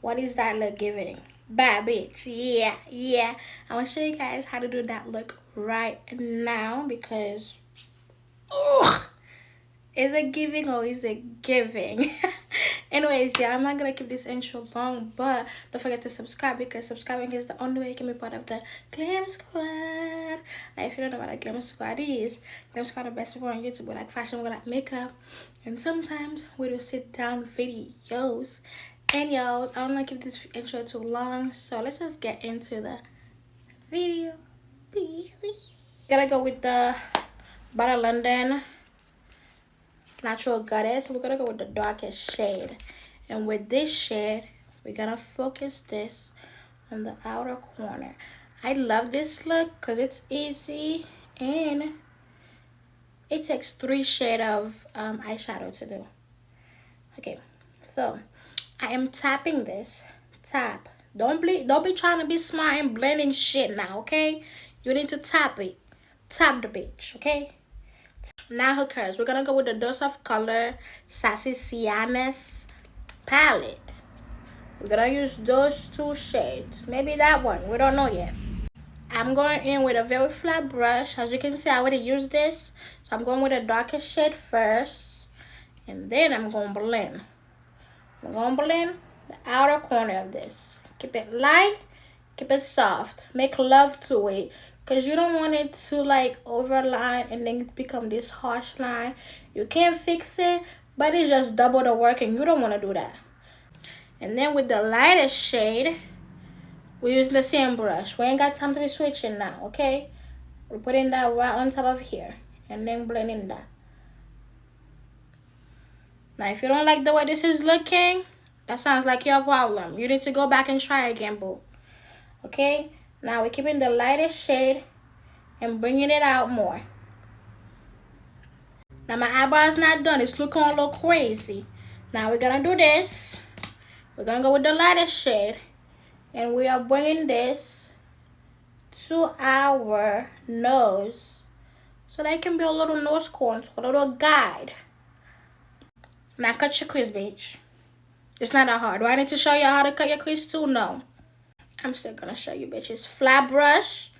What is that look giving? Bad bitch. Yeah. I want to show you guys how to do that look right now because, ugh, is it giving or is it giving? Anyways, yeah, I'm not gonna keep this intro long, but don't forget to subscribe because subscribing is the only way you can be part of the Glam Squad. Like, if you don't know what a Glam Squad is, Glam Squad are the best people on YouTube with like fashion, with like makeup, and sometimes we do sit down videos. And yo, I don't want to keep this intro too long, so let's just get into the video. Please. Gotta go with the Butter London Natural Goddess. We're gonna go with the darkest shade, and with this shade we're gonna focus this on the outer corner. I love this look because it's easy and it takes 3 shades of eyeshadow to do. Okay, so I am tapping this. Tap. Don't be trying to be smart and blending shit now, okay? You need to tap it. Tap the bitch, okay? Now who cares? We're gonna go with the Dose of Color Sassy Sienna's palette. We're gonna use those 2 shades. Maybe that one. We don't know yet. I'm going in with a very flat brush. As you can see, I already used this. So I'm going with the darkest shade first. And then I'm going to blend. I'm going to blend the outer corner of this. Keep it light. Keep it soft. Make love to it. Because you don't want it to like overline and then become this harsh line. You can fix it, but it's just double the work and you don't want to do that. And then with the lightest shade, we're using the same brush. We ain't got time to be switching now, okay? We're putting that right on top of here and then blending that. Now, if you don't like the way this is looking, that sounds like your problem. You need to go back and try again, boo. Okay? Now, we're keeping the lightest shade and bringing it out more. Now, my eyebrow's not done. It's looking a little crazy. Now, we're going to do this. We're going to go with the lightest shade. And we are bringing this to our nose so that it can be a little nose contour, a little guide. Now cut your crease, bitch. It's not that hard. Do I need to show you how to cut your crease too? No. I'm still gonna show you, bitches. Flat brush.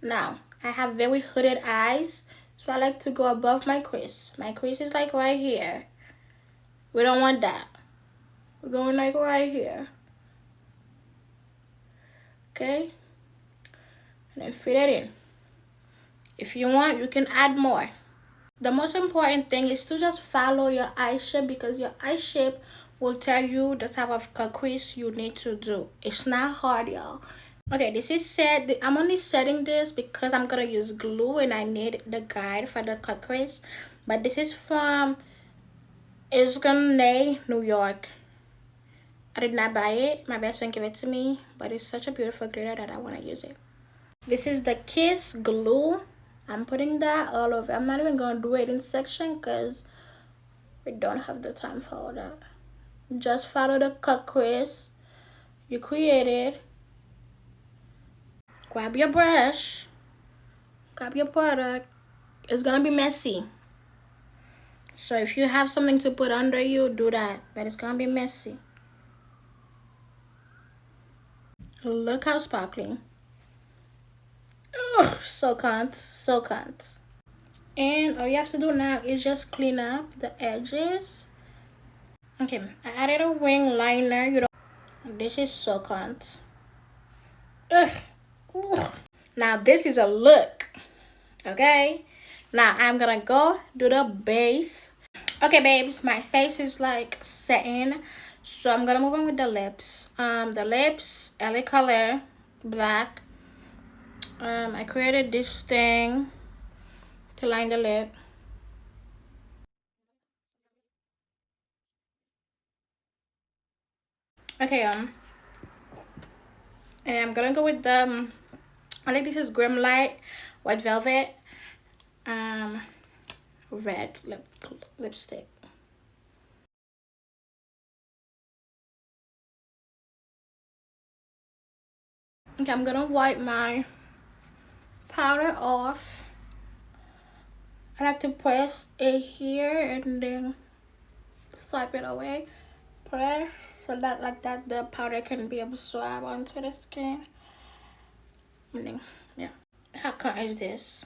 Now, I have very hooded eyes, so I like to go above my crease. My crease is like right here. We don't want that. We're going like right here. Okay? And then fit it in. If you want, you can add more. The most important thing is to just follow your eye shape because your eye shape will tell you the type of cut crease you need to do. It's not hard, y'all. Okay, this is set. I'm only setting this because I'm gonna use glue and I need the guide for the cut crease. But this is from Isganay, New York. I did not buy it. My best friend gave it to me, but it's such a beautiful glitter that I want to use it. This is the Kiss glue. I'm putting that all over. I'm not even going to do it in section because we don't have the time for all that. Just follow the cut crease you created. Grab your brush. Grab your product. It's going to be messy. So if you have something to put under you, do that. But it's going to be messy. Look how sparkling. Ugh, so cunt. So cunt. And all you have to do now is just clean up the edges. Okay, I added a wing liner. You don't. This is so cunt. Ugh. Ugh. Now this is a look. Okay. Now I'm gonna go do the base. Okay, babes, my face is like setting, so I'm gonna move on with the lips. The lips, LA color, black. I created this thing to line the lip. Okay, and I'm gonna go with the I think this is Grim Light White Velvet red lipstick. Okay, I'm gonna wipe my powder off. I like to press it here and then swipe it away. press so that like that the powder can be absorbed onto the skin. Meaning, yeah. How cut is this?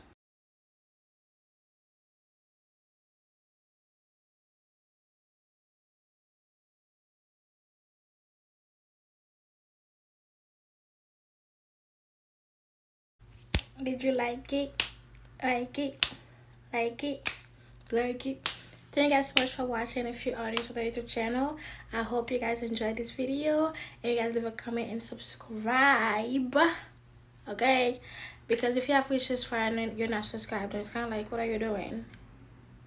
Did you like it? Like it? Like it? Like it? Thank you guys so much for watching. If you're new to the YouTube channel, I hope you guys enjoyed this video. And you guys leave a comment and subscribe. Okay? Because if you have wishes for and you're not subscribed, it's kind of like, what are you doing?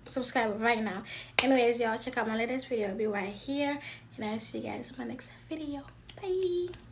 Subscribe right now. Anyways, y'all, check out my latest video. I'll be right here. And I'll see you guys in my next video. Bye.